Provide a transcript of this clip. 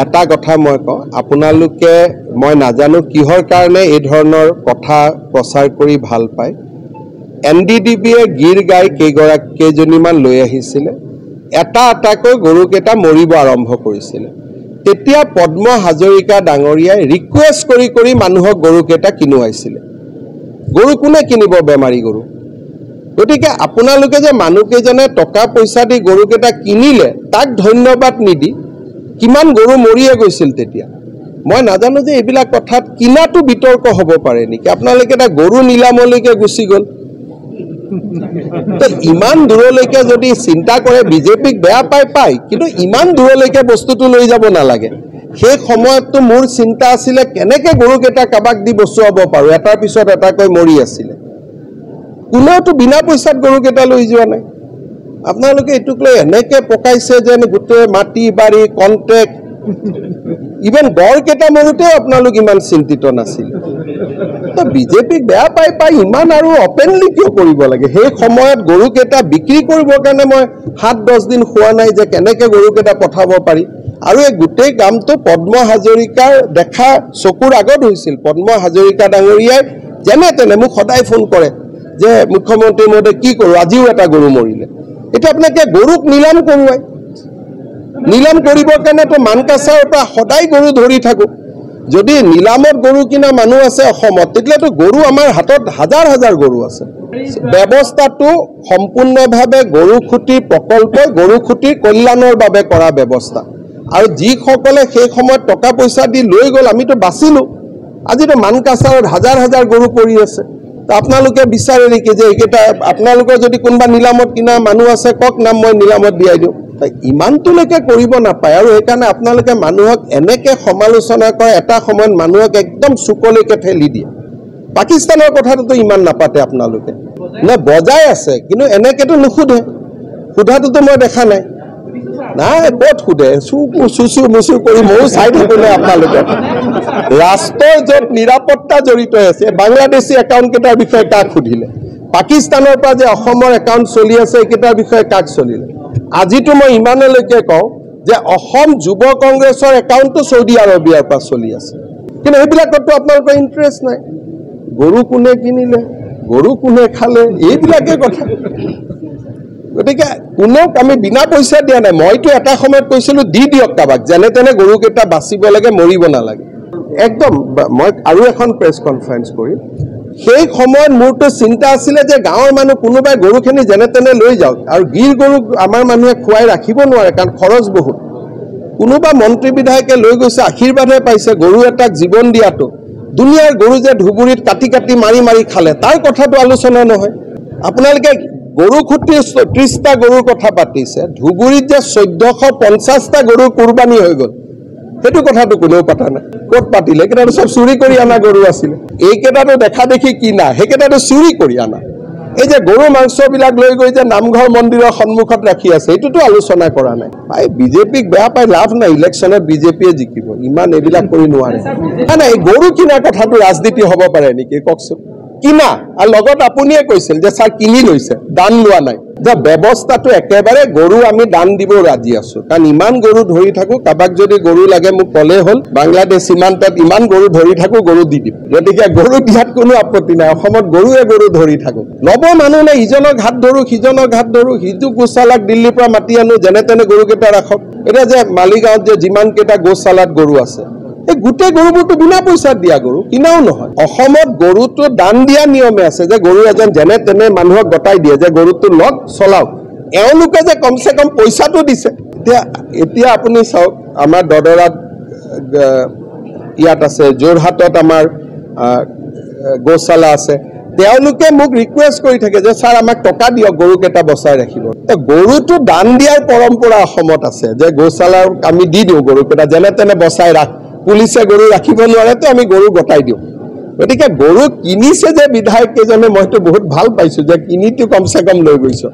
এটা কথা মই কওঁ আপোনালোকে মই নাজানো কিহৰ কাৰণে এই ধৰণৰ কথা প্ৰচাৰ কৰি ভাল পায় এনডিডিবিয়ে গীৰ গাই কেইজনীমান লৈ আহিছিলে এটা এটাকৈ গৰুকেইটা মৰিব আৰম্ভ কৰিছিলে তেতিয়া পদ্ম হাজৰিকা ডাঙৰীয়াই ৰিকুৱেষ্ট কৰি মানুহক গৰুকেইটা কিনুৱাইছিলে গৰু কোনে কিনিব বেমাৰী গৰু গতিকে আপোনালোকে যে মানুহকেইজনে টকা পইচা দি গৰুকেইটা কিনিলে তাক ধন্যবাদ নিদি কিমান গৰু মৰিয়ে গৈছিল তেতিয়া মই নাজানো যে এইবিলাক কথাত কিনাটো বিতৰ্ক হ'ব পাৰে নেকি আপোনালোকে এটা গৰু নিলামলৈকে গুচি গ'ল তো ইমান দূৰলৈকে যদি চিন্তা কৰে বিজেপিক বেয়া পায় কিন্তু ইমান দূৰলৈকে বস্তুটো লৈ যাব নালাগে সেই সময়ততো মোৰ চিন্তা আছিল কেনেকৈ গৰুকেইটা কাবাক দি বচুৱাব পাৰো এটাৰ পিছত এটাকৈ মৰি আছিল কোনেওতো বিনা পইচাত গৰুকেইটা লৈ যোৱা নাই আপোনালোকে এটুক লৈ এনেকৈ পকাইছে যেন গোটেই মাটি বাৰী কন্ট্ৰেক্ট ইভেন গড়কেইটা মৰোতে আপোনালোক ইমান চিন্তিত নাছিল তো বিজেপিক বেয়া পাই ইমান আৰু অপেনলি কিয় কৰিব লাগে সেই সময়ত গৰুকেইটা বিক্ৰী কৰিবৰ কাৰণে মই 7-10 দিন খোৱা নাই যে কেনেকৈ গৰুকেইটা পঠাব পাৰি আৰু এই গোটেই কামটো পদ্ম হাজৰিকাৰ দেখা চকুৰ আগত হৈছিল পদ্ম হাজৰিকা ডাঙৰীয়াই যেনে তেনে মোক সদায় ফোন কৰে যে মুখ্যমন্ত্ৰী মহোদয় কি কৰোঁ আজিও এটা গৰু মৰিলে এটা আপোনাকে গৰুক নিলাম কৰোৱাই নিলাম কৰিবৰ কাৰণে তো মানকাছাৰ পৰা সদায় গৰু ধৰি থাকো যদি নিলামত গৰু কিনা মানুহ আছে অসমত তেতিয়াতো গৰু আমাৰ হাতত হাজাৰ গৰু আছে ব্যৱস্থাটো সম্পূৰ্ণভাৱে গৰুখুঁটি প্ৰকল্প গৰুখুঁটিৰ কল্যাণৰ বাবে কৰা ব্যৱস্থা আৰু যিসকলে সেই সময়ত টকা পইচা দি লৈ গ'ল আমিতো বাচিলো আজিতো মানকাছাৰত হাজাৰ গৰু পৰি আছে আপোনালোকে বিচাৰে নেকি যে এইকেইটা আপোনালোকৰ যদি কোনোবা নিলামত কিনা মানুহ আছে কক নাম মই নিলামত দিয়াই দিওঁ ইমানটোলৈকে কৰিব নাপায় আৰু সেইকাৰণে আপোনালোকে মানুহক এনেকৈ সমালোচনা কৰে এটা সময়ত মানুহক একদম চুকলৈকে ঠেলি দিয়ে পাকিস্তানৰ কথাটোতো ইমান নাপাতে আপোনালোকে নে বজাই আছে কিন্তু এনেকৈতো নুসুধে সোধাটোতো মই দেখা নাই নাই ক'ত সোধে মুচু কৰি ময়ো চাই থাকোঁ নে আপোনালোকে ৰাষ্ট্ৰৰ য'ত নিৰাপত্তা জড়িত আছে বাংলাদেশী একাউণ্টকেইটাৰ বিষয়ে কাক সুধিলে পাকিস্তানৰ পৰা যে অসমৰ একাউণ্ট চলি আছে এইকেইটাৰ বিষয়ে কাক চলিলে আজিতো মই ইমানলৈকে কওঁ যে অসম যুৱ কংগ্ৰেছৰ একাউণ্টটো চৌদি আৰবিয়াৰ পৰা চলি আছে কিন্তু এইবিলাকতো আপোনালোকৰ ইণ্টাৰেষ্ট নাই গৰু কোনে কিনিলে গৰু কোনে খালে এইবিলাকে কথা গতিকে কোনেও আমি বিনা পইচা দিয়া নাই মইতো এটা সময়ত কৈছিলোঁ দি দিয়ক কাবাক যেনে তেনে গৰুকেইটা বাচিব লাগে মৰিব নালাগে একদম মই আৰু এখন প্ৰেছ কনফাৰেন্স কৰিম সেই সময়ত মোৰতো চিন্তা আছিলে যে গাঁৱৰ মানুহ কোনোবাই গৰুখিনি যেনে তেনে লৈ যাওক আৰু গীৰ গৰু আমাৰ মানুহে খুৱাই ৰাখিব নোৱাৰে কাৰণ খৰচ বহুত কোনোবা মন্ত্ৰী বিধায়কে লৈ গৈছে আশীৰ্বাদহে পাইছে গৰু এটাক জীৱন দিয়াটো দুনিয়াৰ গৰু যে ধুবুৰীত কাটি মাৰি খালে তাৰ কথাটো আলোচনা নহয় আপোনালোকে গৰু খুঁটিৰ 30টা গৰুৰ কথা পাতিছে ধুবুৰীত যে 1450টা গৰু কুৰবানী হৈ গ'ল সেইটো কথাটো কোনেও পতা নাই ক'ত পাতিলে এইকেইটাতো চব চুৰি কৰি অনা গৰু আছিলে এইকেইটাতো দেখা দেখি কিনা সেইকেইটাতো চুৰি কৰি অনা এই যে গৰু মাংসবিলাক লৈ গৈ যে নামঘৰ মন্দিৰৰ সন্মুখত ৰাখি আছে এইটোতো আলোচনা কৰা নাই বিজেপিক বেয়া পাই লাভ নাই ইলেকশ্যনত বিজেপিয়ে জিকিব ইমান এইবিলাক কৰি নোৱাৰে নাই এই গৰু কিনাৰ কথাটো ৰাজনীতি হ'ব পাৰে নেকি কওকচোন কিনা আৰু লগত আপুনিয়ে কৈছিল যে ছাৰ কিনি লৈছে দান লোৱা নাই যে ব্যৱস্থাটো একেবাৰে গৰু আমি দান দিব ৰাজি আছো কাৰণ ইমান গৰু ধৰি থাকো কাবাক যদি গৰু লাগে মোক ক'লে হ'ল বাংলাদেশ সীমান্তত ইমান গৰু ধৰি থাকো গৰু দি দিম গতিকে গৰু দিয়াত কোনো আপত্তি নাই অসমত গৰুৱে গৰু ধৰি থাকো ল'ব মানুহ নাই ইজনক হাত ধৰো সিজনক হাত ধৰো সিটো গোচালাক দিল্লীৰ পৰা মাতি আনো যেনে তেনে গৰুকেইটা ৰাখক এতিয়া যে মালিগাঁৱত যে যিমানকেইটা গোচালাত গৰু আছে এই গোটেই গৰুবোৰতো বিনা পইচাত দিয়া গৰু কিনাও নহয় অসমত গৰুটো দান দিয়া নিয়মে আছে যে গৰু এজন যেনে তেনে মানুহক গতাই দিয়ে যে গৰুটো লগ চলাওক এওঁলোকে যে কমচে কম পইচাটো দিছে এতিয়া আপুনি চাওক আমাৰ দদৰাত ইয়াত আছে যোৰহাটত আমাৰ গৌশালা আছে তেওঁলোকে মোক ৰিকুৱেষ্ট কৰি থাকে যে ছাৰ আমাক টকা দিয়ক গৰুকেইটা বচাই ৰাখিব গৰুটো দান দিয়াৰ পৰম্পৰা অসমত আছে যে গৌশালা আমি দি দিওঁ গৰুকেইটা যেনে তেনে বচাই ৰাখ পুলিচে গৰু ৰাখিব নোৱাৰেতো আমি গৰু গতাই দিওঁ গতিকে গৰু কিনিছে যে বিধায়ক কেইজনে মইতো বহুত ভাল পাইছোঁ যে কিনিটো কমচে কম লৈ গৈছোঁ